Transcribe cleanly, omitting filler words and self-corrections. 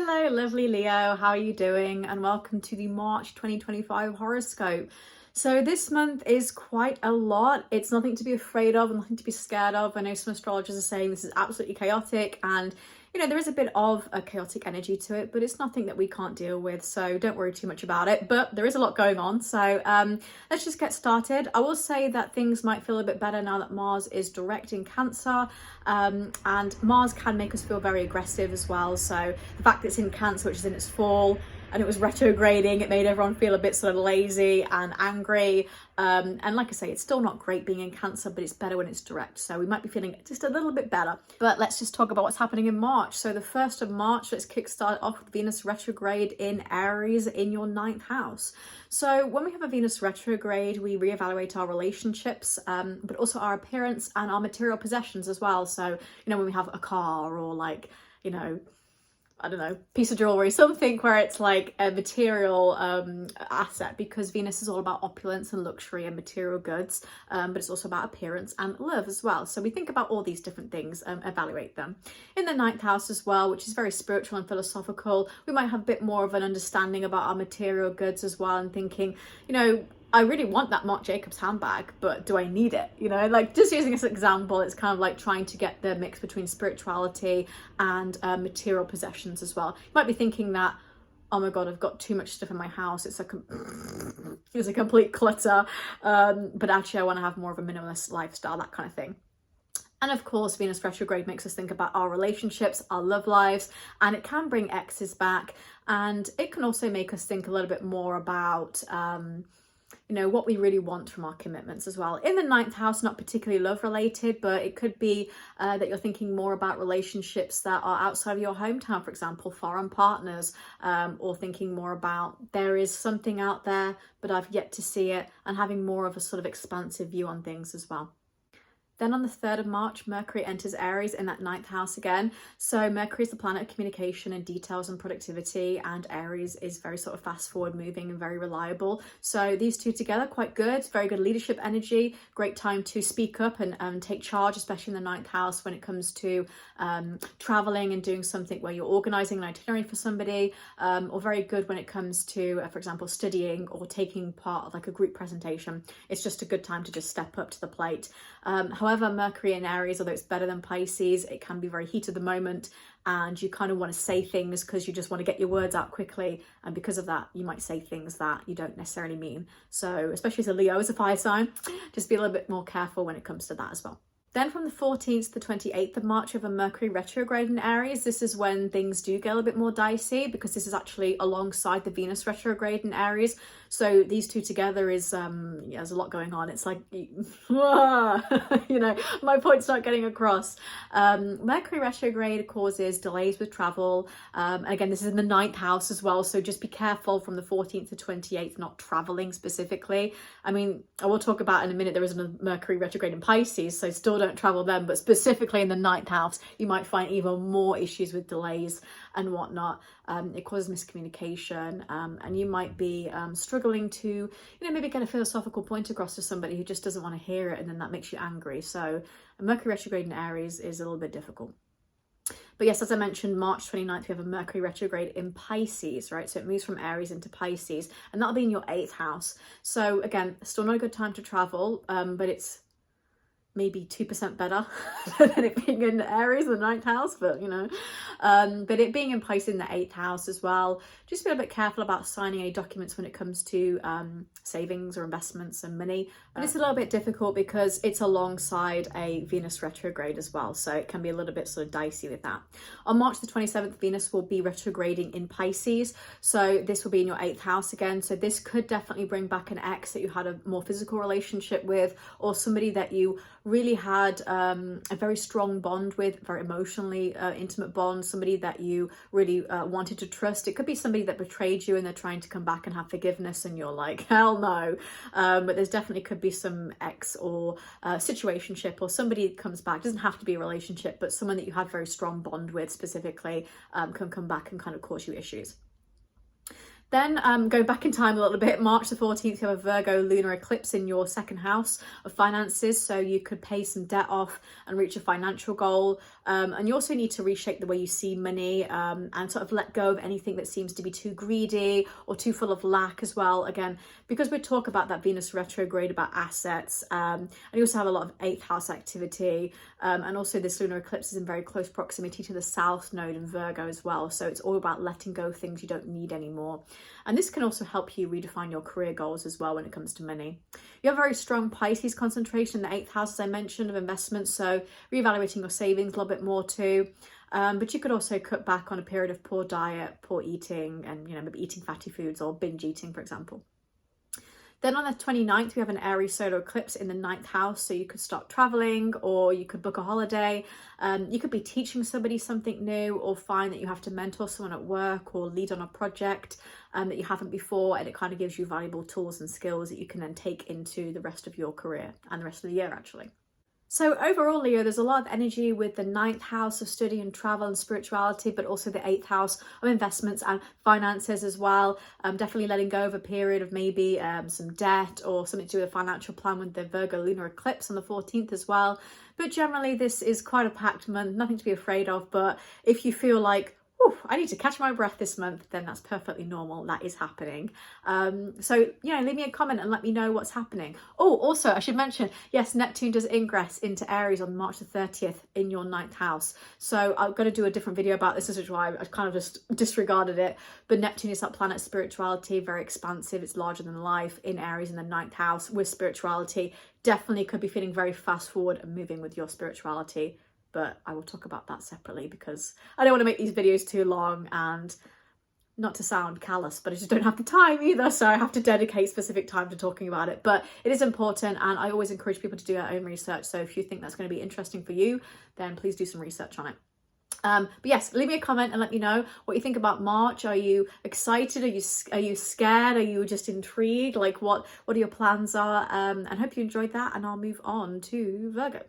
Hello, lovely Leo. How are you doing? And welcome to the March 2025 horoscope. So this month is quite a lot. It's nothing to be afraid of and nothing to be scared of. I know some astrologers are saying this is absolutely chaotic, and there is a bit of a chaotic energy to it, but it's nothing that we can't deal with. So don't worry too much about it. But there is a lot going on. So let's just get started. I will say that things might feel a bit better now that Mars is direct in Cancer. And Mars can make us feel very aggressive as well. So the fact that it's in Cancer, which is in its fall, and it was retrograding, it made everyone feel a bit sort of lazy and angry. And like I say, it's still not great being in Cancer, but it's better when it's direct. So we might be feeling just a little bit better. But let's just talk about what's happening in March. So the 1st of March, let's kickstart off with Venus retrograde in Aries in your 9th house. So when we have a Venus retrograde, we reevaluate our relationships, but also our appearance and our material possessions as well. So, when we have a car or I don't know, piece of jewelry, something where it's like a material asset, because Venus is all about opulence and luxury and material goods, but it's also about appearance and love as well. So we think about all these different things, evaluate them. In the 9th house as well, which is very spiritual and philosophical, we might have a bit more of an understanding about our material goods as well, and thinking, I really want that Marc Jacobs handbag, but do I need it? Like, just using this example, it's kind of like trying to get the mix between spirituality and material possessions as well. You might be thinking that, oh my God, I've got too much stuff in my house. It's a complete clutter. But actually I want to have more of a minimalist lifestyle, that kind of thing. And of course, Venus retrograde makes us think about our relationships, our love lives, and it can bring exes back. And it can also make us think a little bit more about, what we really want from our commitments as well. In the 9th house, not particularly love related, but it could be that you're thinking more about relationships that are outside of your hometown, for example, foreign partners, or thinking more about there is something out there, but I've yet to see it, and having more of a sort of expansive view on things as well. Then on the 3rd of March, Mercury enters Aries in that 9th house again. So Mercury is the planet of communication and details and productivity, and Aries is very sort of fast forward moving and very reliable. So these two together, quite good, very good leadership energy, great time to speak up and take charge, especially in the 9th house when it comes to traveling and doing something where you're organizing an itinerary for somebody, or very good when it comes to, for example, studying or taking part of like a group presentation. It's just a good time to just step up to the plate. However, Mercury in Aries, although it's better than Pisces, it can be very heat of the moment, and you kind of want to say things because you just want to get your words out quickly, and because of that you might say things that you don't necessarily mean. So especially as a Leo, as a fire sign, just be a little bit more careful when it comes to that as well. Then from the 14th to the 28th of March, we have a Mercury retrograde in Aries. This is when things do get a little bit more dicey, because this is actually alongside the Venus retrograde in Aries. So these two together is, there's a lot going on. It's like, my point's not getting across. Mercury retrograde causes delays with travel. And again, this is in the 9th house as well. So just be careful from the 14th to 28th, not traveling specifically. I mean, I will talk about in a minute, there is a Mercury retrograde in Pisces, so still don't travel then, but specifically in the 9th house, you might find even more issues with delays and whatnot. It causes miscommunication, and you might be struggling to, maybe get a philosophical point across to somebody who just doesn't want to hear it, and then that makes you angry. So a Mercury retrograde in Aries is a little bit difficult. But yes, as I mentioned, March 29th, we have a Mercury retrograde in Pisces, right? So it moves from Aries into Pisces, and that'll be in your 8th house. So again, still not a good time to travel, but it's maybe 2% better than it being in Aries, the 9th house, but but it being in Pisces in the 8th house as well, just be a bit careful about signing any documents when it comes to savings or investments and money. And it's a little bit difficult because it's alongside a Venus retrograde as well, so it can be a little bit sort of dicey with that. On March the 27th, Venus will be retrograding in Pisces, so this will be in your 8th house again. So this could definitely bring back an ex that you had a more physical relationship with, or somebody that you really had a very strong bond with, very emotionally intimate bond, somebody that you really wanted to trust. It could be somebody that betrayed you and they're trying to come back and have forgiveness, and you're like, hell no. But there's definitely could be some ex or situationship, or somebody that comes back. It doesn't have to be a relationship, but someone that you had very strong bond with specifically can come back and kind of cause you issues. Then going back in time a little bit, March the 14th, you have a Virgo lunar eclipse in your second house of finances. So you could pay some debt off and reach a financial goal. And you also need to reshape the way you see money and sort of let go of anything that seems to be too greedy or too full of lack as well. Again, because we talk about that Venus retrograde, about assets, and you also have a lot of 8th house activity. And also this lunar eclipse is in very close proximity to the South Node in Virgo as well. So it's all about letting go of things you don't need anymore. And this can also help you redefine your career goals as well when it comes to money. You have a very strong Pisces concentration in the 8th house, as I mentioned, of investments. So reevaluating your savings a little bit more too. But you could also cut back on a period of poor diet, poor eating, and maybe eating fatty foods or binge eating, for example. Then on the 29th, we have an Aries solar eclipse in the 9th house. So you could start traveling or you could book a holiday. You could be teaching somebody something new or find that you have to mentor someone at work or lead on a project that you haven't before. And it kind of gives you valuable tools and skills that you can then take into the rest of your career and the rest of the year, actually. So overall, Leo, there's a lot of energy with the 9th house of study and travel and spirituality, but also the 8th house of investments and finances as well. Definitely letting go of a period of maybe some debt or something to do with a financial plan with the Virgo lunar eclipse on the 14th as well. But generally, this is quite a packed month, nothing to be afraid of. But if you feel like, I need to catch my breath this month, then that's perfectly normal. That is happening. So, leave me a comment and let me know what's happening. Oh, also, I should mention, yes, Neptune does ingress into Aries on March the 30th in your 9th house. So I'm going to do a different video about this, which is why I kind of just disregarded it. But Neptune is that planet of spirituality, very expansive. It's larger than life in Aries in the 9th house with spirituality. Definitely could be feeling very fast forward and moving with your spirituality. But I will talk about that separately because I don't want to make these videos too long and not to sound callous, but I just don't have the time either. So I have to dedicate specific time to talking about it. But it is important and I always encourage people to do their own research. So if you think that's going to be interesting for you, then please do some research on it. But yes, leave me a comment and let me know what you think about March. Are you excited? Are you scared? Are you just intrigued? Like what your plans are? And hope you enjoyed that. And I'll move on to Virgo.